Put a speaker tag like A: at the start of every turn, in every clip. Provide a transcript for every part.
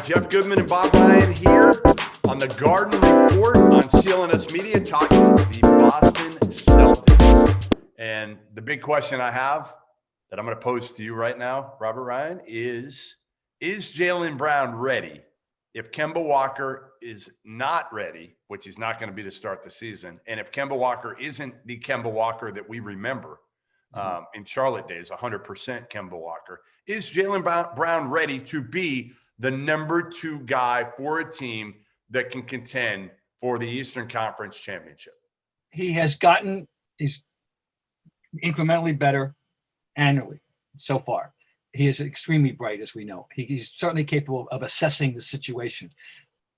A: Jeff Goodman and Bob Ryan here on the Garden Report on CLNS Media, talking the Boston Celtics. And the big question I have that I'm going to pose to you right now, Robert Ryan, is Jaylen Brown ready if Kemba Walker is not ready, which is not going to be to start the season, and if Kemba Walker isn't the Kemba Walker that we remember in Charlotte days, 100% Kemba Walker, is Jaylen Brown ready to be the number 2 guy for a team that can contend for the Eastern Conference Championship?
B: He's incrementally better annually so far. He is extremely bright, as we know. He's certainly capable of assessing the situation.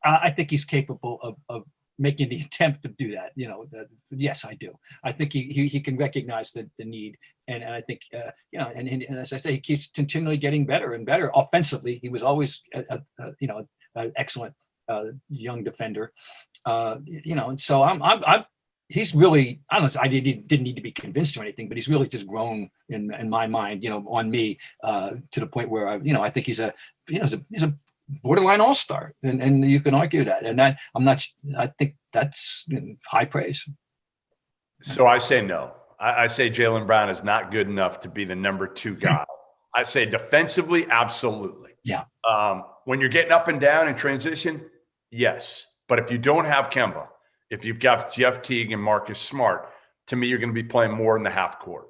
B: I think he's capable of making the attempt to do that. Yes, I do. I think he can recognize the need, and I think and as I say, he keeps continually getting better and better offensively. He was always an excellent young defender. And so he's really, I don't know, I didn't need to be convinced or anything, but he's really just grown in my mind, on me, to the point where I think he's a borderline all-star, and you can argue that, and I think that's high praise.
A: So I say no. I say Jaylen Brown is not good enough to be the number 2 guy. I say defensively, absolutely.
B: Yeah.
A: When you're getting up and down in transition, yes. But if you don't have Kemba, if you've got Jeff Teague and Marcus Smart, to me, you're going to be playing more in the half court.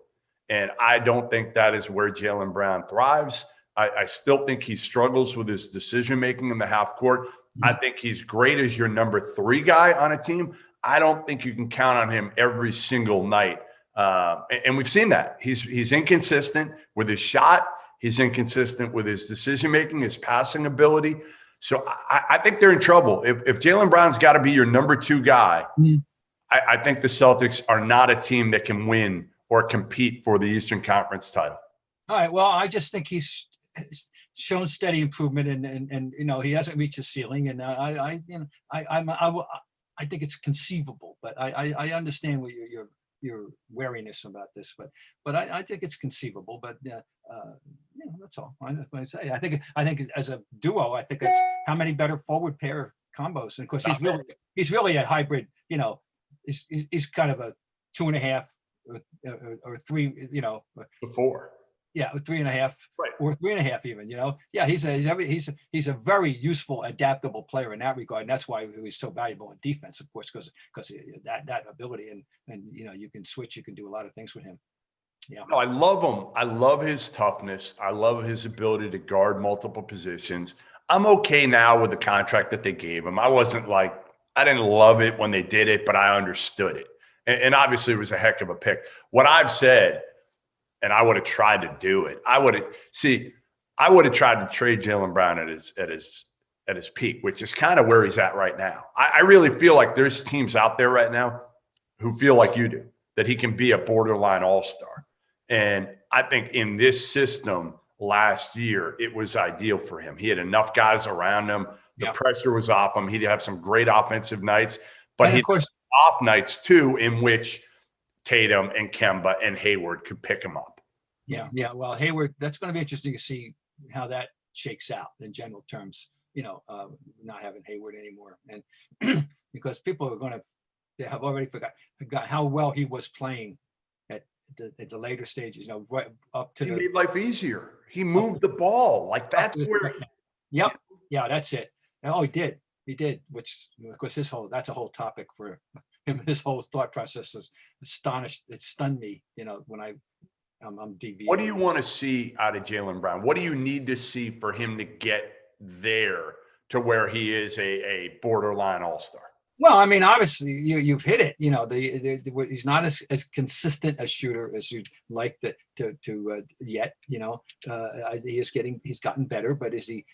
A: And I don't think that is where Jaylen Brown thrives. I still think he struggles with his decision-making in the half court. I think he's great as your number 3 guy on a team. I don't think you can count on him every single night. And we've seen that. He's inconsistent with his shot. He's inconsistent with his decision-making, his passing ability. So I think they're in trouble. If Jaylen Brown's got to be your number 2 guy, I think the Celtics are not a team that can win or compete for the Eastern Conference title.
B: All right. Well, I just think he's shown steady improvement, and he hasn't reached his ceiling, and I think it's conceivable, but I understand what your wariness about this, but I think it's conceivable, but that's all I say. I think as a duo, I think it's how many better forward pair combos, and of course he's really a hybrid. He's kind of a 2.5 or 3.
A: Before.
B: Yeah, 3.5,
A: right,
B: or 3.5 even. Yeah, he's a very useful, adaptable player in that regard, and that's why he's so valuable in defense, of course, because that ability, and you can switch, you can do a lot of things with him. Yeah,
A: no, I love him. I love his toughness. I love his ability to guard multiple positions. I'm okay now with the contract that they gave him. I didn't love it when they did it, but I understood it, and obviously it was a heck of a pick. What I've said. And I would have tried to do it. I would have tried to trade Jaylen Brown at his peak, which is kind of where he's at right now. I really feel like there's teams out there right now who feel like you do, that he can be a borderline all-star. And I think in this system last year, it was ideal for him. He had enough guys around him. The pressure was off him. He'd have some great offensive nights, but he had off nights too, in which Tatum and Kemba and Hayward could pick him up.
B: Yeah. Well, Hayward, that's going to be interesting to see how that shakes out in general terms. Not having Hayward anymore, and because people are they have already forgot how well he was playing at the later stages. Right up to
A: he made life easier. He moved the ball like that's where.
B: Yep. Yeah, that's it. Oh, he did. Which, of course, that's a whole topic for him. His whole thought process is astonished. It stunned me, when I'm deviating.
A: What do you want to see out of Jaylen Brown? What do you need to see for him to get there to where he is a borderline all-star?
B: Well, I mean, obviously, you've hit it. He's not as consistent a shooter as you'd like to yet. He's gotten better, but is he?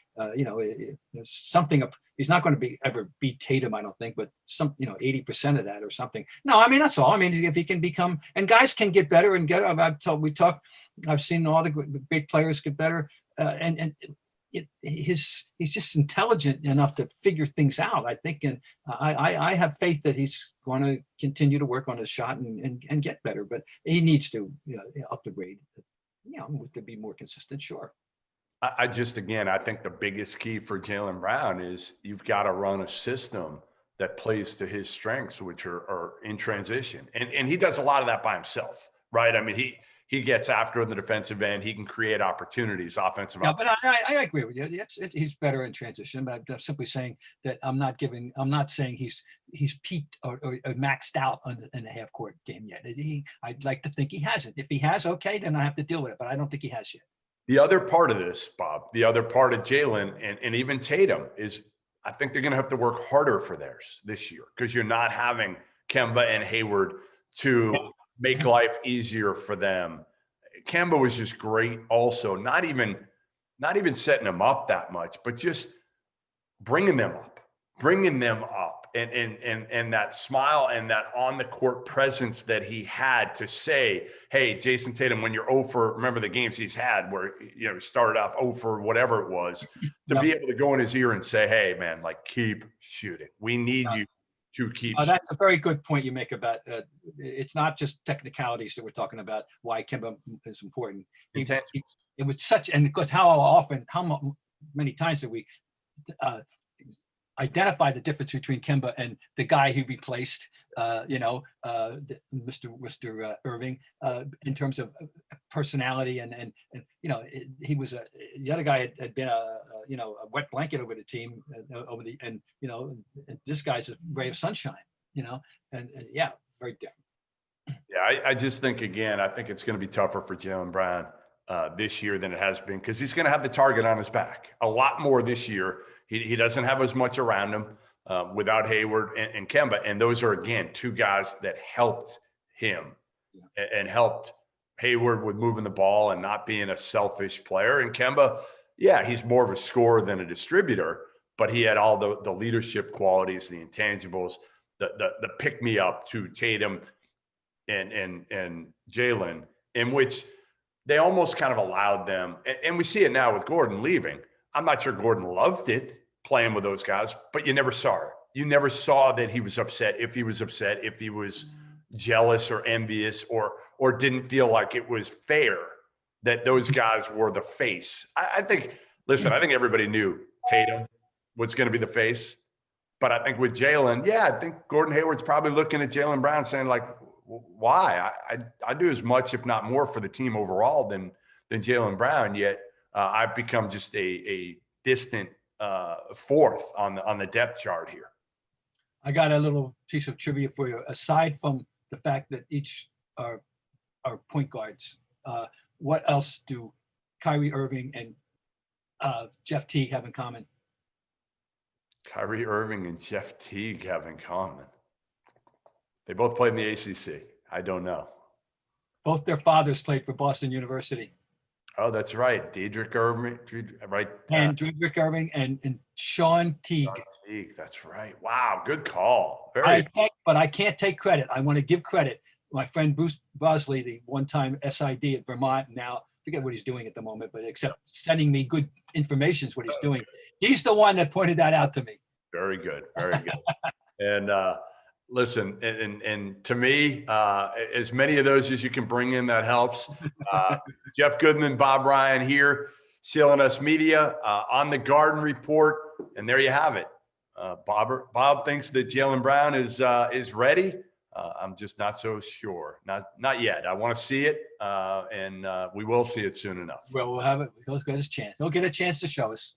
B: Something. He's not going to ever beat Tatum, I don't think, but 80% of that or something. No, I mean that's all. I mean, if he can become, and guys can get better and get. I've seen all the big players get better, and he's just intelligent enough to figure things out, I think, and I have faith that he's going to continue to work on his shot and get better, but he needs to up the grade, to be more consistent. Sure.
A: I just, again, I think the biggest key for Jaylen Brown is you've got to run a system that plays to his strengths, which are in transition. And he does a lot of that by himself, right? I mean, he gets after the defensive end. He can create opportunities, offensive.
B: Yeah, but I agree with you. He's better in transition. But I'm simply saying that I'm not saying he's peaked or maxed out in the half court game yet. I'd like to think he hasn't. If he has, okay, then I have to deal with it. But I don't think he has yet.
A: The other part of this, Bob, the other part of Jaylen and even Tatum is I think they're going to have to work harder for theirs this year because you're not having Kemba and Hayward to make life easier for them. Kemba was just great also, not even setting them up that much, but just bringing them up and that smile and that on the court presence that he had to say, hey, Jason Tatum, when you're 0 for, remember the games he's had where, he started off 0 for whatever it was, to be able to go in his ear and say, hey, man, like, keep shooting. We need you to keep shooting.
B: That's a very good point you make about it's not just technicalities that we're talking about, why Kemba is important. It was such, and because how many times did we identify the difference between Kemba and the guy he replaced, Mr. Irving, in terms of personality and he was the other guy had been a wet blanket over the team and this guy's a ray of sunshine, and yeah, very different.
A: Yeah, I just think, again, I think it's going to be tougher for Jaylen Brown this year than it has been because he's going to have the target on his back a lot more this year. He doesn't have as much around him without Hayward and Kemba. And those are, again, two guys that helped him and helped Hayward with moving the ball and not being a selfish player. And Kemba, yeah, he's more of a scorer than a distributor, but he had all the leadership qualities, the intangibles, the pick-me-up to Tatum and Jaylen, in which they almost kind of allowed them. And we see it now with Gordon leaving. I'm not sure Gordon loved it playing with those guys, but you never saw it. You never saw that he was upset, if he was jealous or envious or didn't feel like it was fair that those guys were the face. I think everybody knew Tatum was going to be the face, but I think with Jaylen, I think Gordon Hayward's probably looking at Jaylen Brown saying, like, why? I do as much, if not more, for the team overall than Jaylen Brown, yet I've become just a distant fourth on the depth chart here.
B: I got a little piece of trivia for you. Aside from the fact that each are point guards, what else do Kyrie Irving and Jeff Teague have in common?
A: Kyrie Irving and Jeff Teague have in common. They both played in the ACC. I don't know.
B: Both their fathers played for Boston University.
A: Oh, that's right. Diedrich Irving, right?
B: And Diedrich Irving and Sean Teague.
A: Sean Teague, that's right. Wow, good call.
B: But I can't take credit. I want to give credit. My friend Bruce Bosley, the one-time SID at Vermont, now forget what he's doing at the moment, but except sending me good information is what he's doing. He's the one that pointed that out to me.
A: Very good. Very good. And listen, and to me, as many of those as you can bring in, that helps. Jeff Goodman, Bob Ryan here, CLNS Media on the Garden Report, and there you have it. Bob thinks that Jaylen Brown is ready. I'm just not so sure. Not yet. I want to see it, and we will see it soon enough.
B: Well, we'll have it. He'll get his chance. He'll get a chance to show us.